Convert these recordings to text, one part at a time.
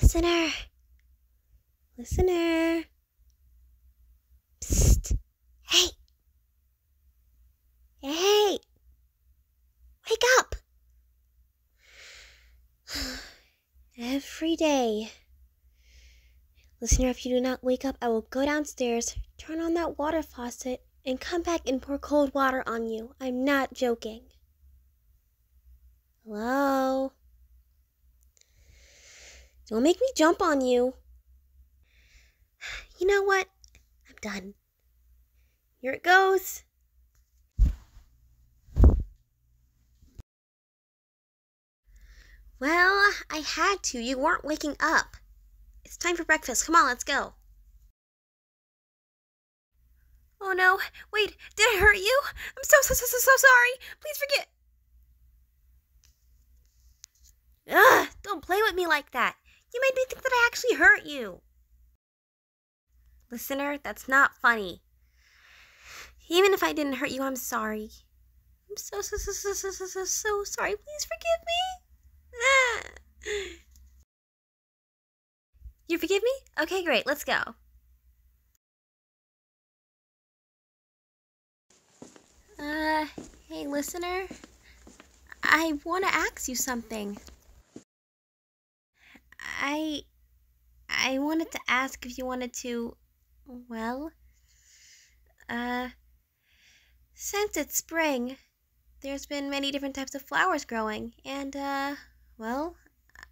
Listener. Listener. Psst. Hey. Hey. Wake up. Every day. Listener, if you do not wake up, I will go downstairs, turn on that water faucet, and come back and pour cold water on you. I'm not joking. Hello? Don't make me jump on you. You know what? I'm done. Here it goes. Well, I had to. You weren't waking up. It's time for breakfast. Come on, let's go. Oh no, wait, did I hurt you? I'm so sorry. Please forget. Ugh, don't play with me like that. You made me think that I actually hurt you. Listener, that's not funny. Even if I didn't hurt you, I'm sorry. I'm so sorry. Please forgive me. You forgive me? Okay, great. Let's go. Hey, listener. I want to ask you something. I wanted to ask if you wanted to, well, since it's spring, there's been many different types of flowers growing, and, well,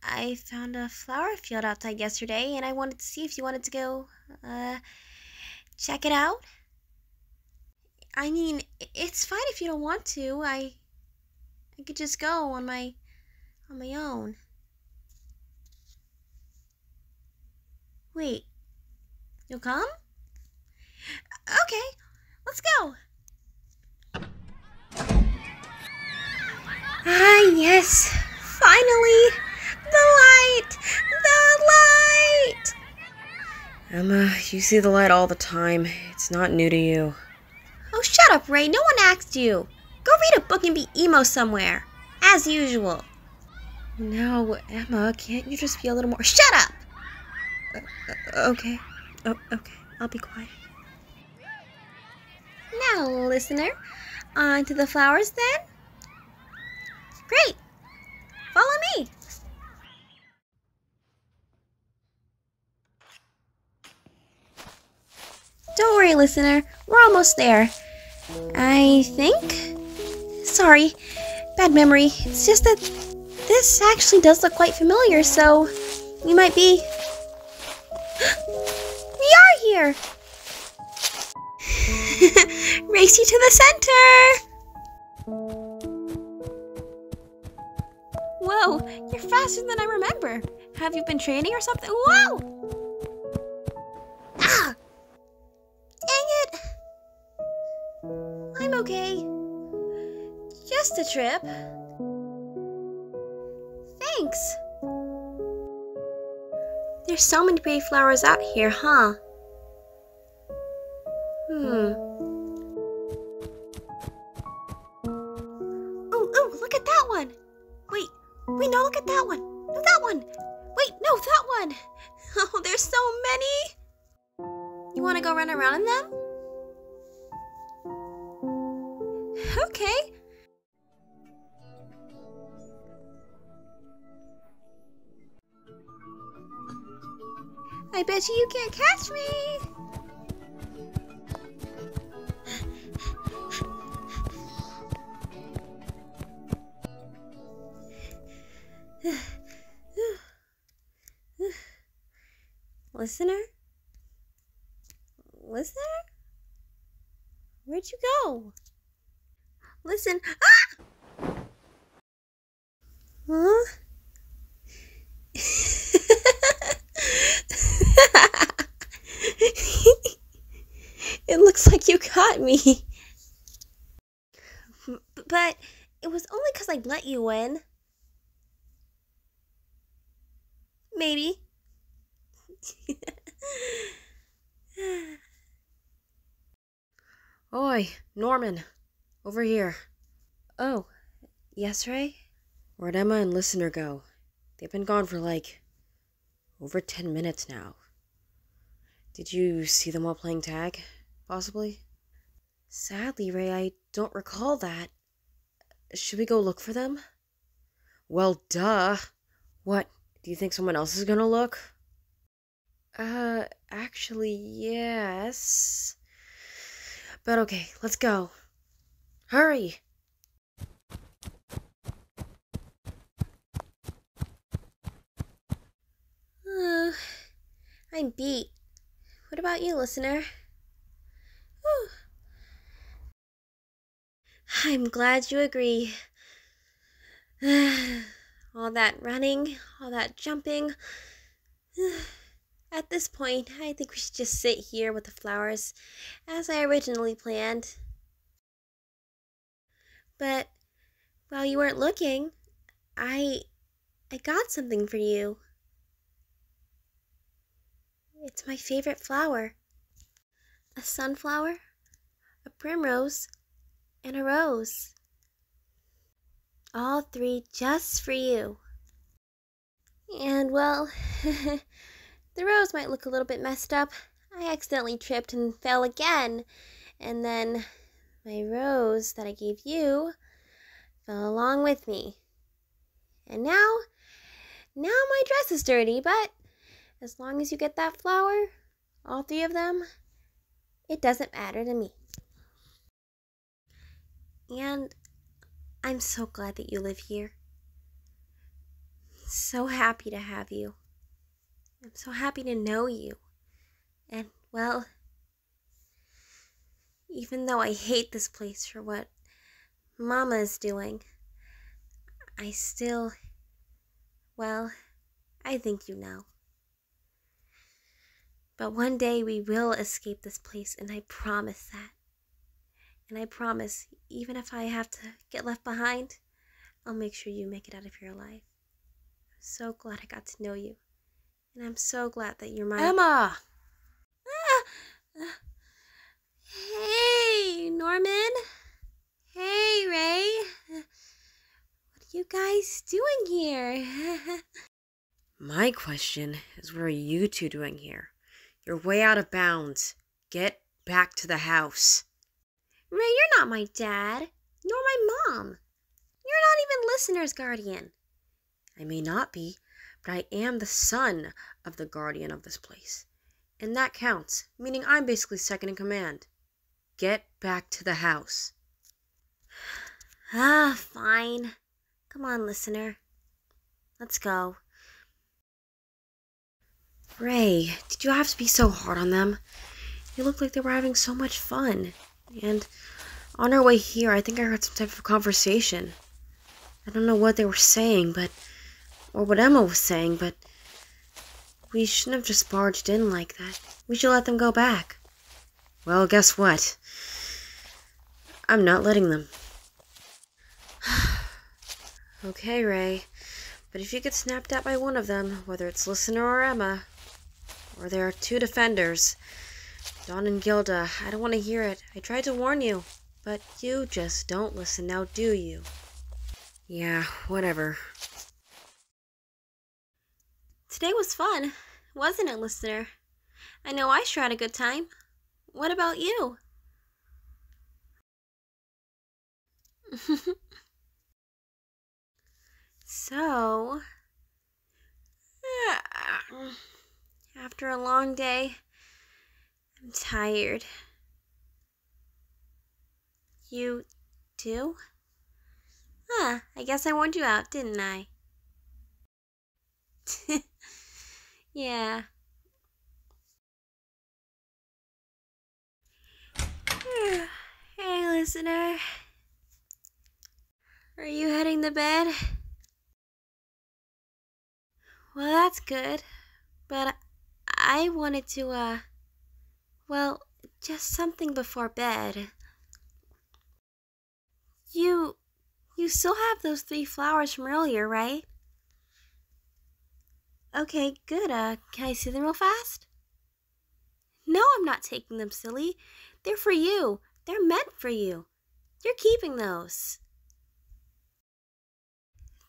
I found a flower field outside yesterday, and I wanted to see if you wanted to go, check it out. I mean, it's fine if you don't want to. I could just go on my own. Wait, you'll come? Okay, let's go. Ah, yes, finally, the light. Emma, you see the light all the time. It's not new to you. Oh, shut up, Ray. No one asked you. Go read a book and be emo somewhere, as usual. No, Emma, can't you just be a little more... Shut up! Okay. Oh, okay. I'll be quiet. Now, listener, on to the flowers then. Great. Follow me. Don't worry, listener. We're almost there. I think? Sorry. Bad memory. It's just that this actually does look quite familiar, so we might be... We are here! Race you to the center! Whoa, you're faster than I remember. Have you been training or something? Whoa! Ah! Dang it! I'm okay. Just a trip. Thanks. There's so many pretty flowers out here, huh? Oh, look at that one. Wait, no, look at that one. No, that one. Wait, no, that one. Oh, there's so many. You want to go run around in them? Okay. I bet you can't catch me. Listener? Listener? Where'd you go? Listen. Ah! Huh? It looks like you caught me. But it was only because I let you in. Maybe. Oi, Norman. Over here. Oh, yes, Ray? Where'd Emma and Listener go? They've been gone for like Over 10 minutes now. Did you see them while playing tag, possibly? Sadly, Ray, I don't recall that. Should we go look for them? Well, duh. What, do you think someone else is gonna look? Actually, yes. But okay, let's go. Hurry! Oh, I'm beat. What about you, listener? Whew. I'm glad you agree. All that running, all that jumping. At this point, I think we should just sit here with the flowers, as I originally planned. But while you weren't looking, I got something for you. It's my favorite flower. A sunflower, a primrose, and a rose. All three just for you. And well, the rose might look a little bit messed up. I accidentally tripped and fell again. And then my rose that I gave you fell along with me. And now my dress is dirty, but as long as you get that flower, all three of them, it doesn't matter to me. And I'm so glad that you live here. So happy to have you. I'm so happy to know you. And, well, even though I hate this place for what Mama is doing, I still, well, I think you know. But one day we will escape this place, and I promise that. And I promise, even if I have to get left behind, I'll make sure you make it out of here alive. I'm so glad I got to know you. And I'm so glad that you're my... Emma! Hey, Norman. Hey, Ray. What are you guys doing here? My question is, what are you two doing here? You're way out of bounds. Get back to the house. Ray, you're not my dad, nor my mom. You're not even Listener's guardian. I may not be, but I am the son of the guardian of this place. And that counts, meaning I'm basically second in command. Get back to the house. Fine. Come on, Listener. Let's go. Ray, did you have to be so hard on them? They looked like they were having so much fun. And on our way here, I think I heard some type of conversation. I don't know what they were saying, or what Emma was saying, but we shouldn't have just barged in like that. We should let them go back. Well, guess what? I'm not letting them. Okay, Ray, but if you get snapped at by one of them, whether it's Listener or Emma, or there are two defenders, Dawn and Gilda, I don't want to hear it. I tried to warn you, but you just don't listen now, do you? Yeah, whatever. Today was fun, wasn't it, Listener? I know I sure had a good time. What about you? So, after a long day, I'm tired. You too? I guess I warned you out, didn't I? Yeah. Hey, Listener. Are you heading to bed? Well, that's good. But I wanted to, well, just something before bed. You still have those 3 flowers from earlier, right? Okay, good. Can I see them real fast? No, I'm not taking them, silly. They're for you. They're meant for you. You're keeping those.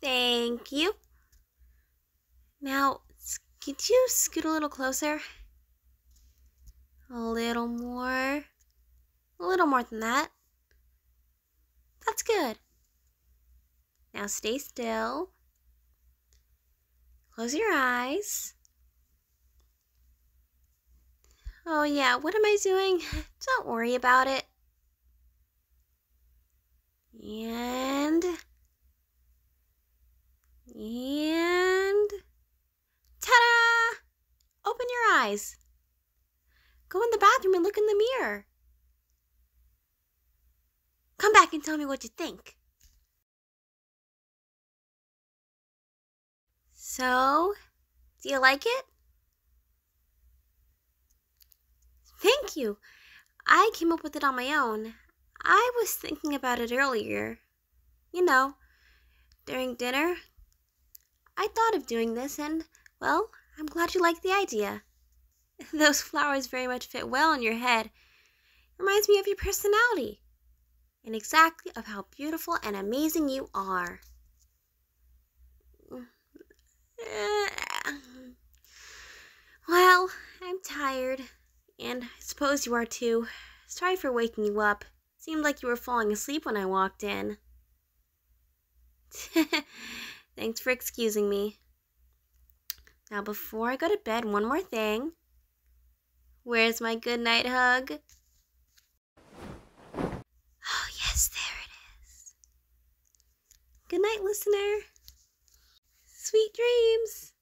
Thank you. Now, Could you scoot a little closer? A little more. A little more than that. That's good. Now stay still. Close your eyes. Oh yeah, what am I doing? Don't worry about it. And ta-da! Open your eyes. Go in the bathroom and look in the mirror. Come back and tell me what you think. So, do you like it? Thank you. I came up with it on my own. I was thinking about it earlier. You know, during dinner. I thought of doing this and, well, I'm glad you like the idea. Those flowers very much fit well on your head. Reminds me of your personality. And exactly of how beautiful and amazing you are. Well, I'm tired. And I suppose you are too. Sorry for waking you up. Seemed like you were falling asleep when I walked in. Thanks for excusing me. Now before I go to bed, one more thing. Where's my good night hug? Oh yes, there it is. Good night, listener. Sweet dreams.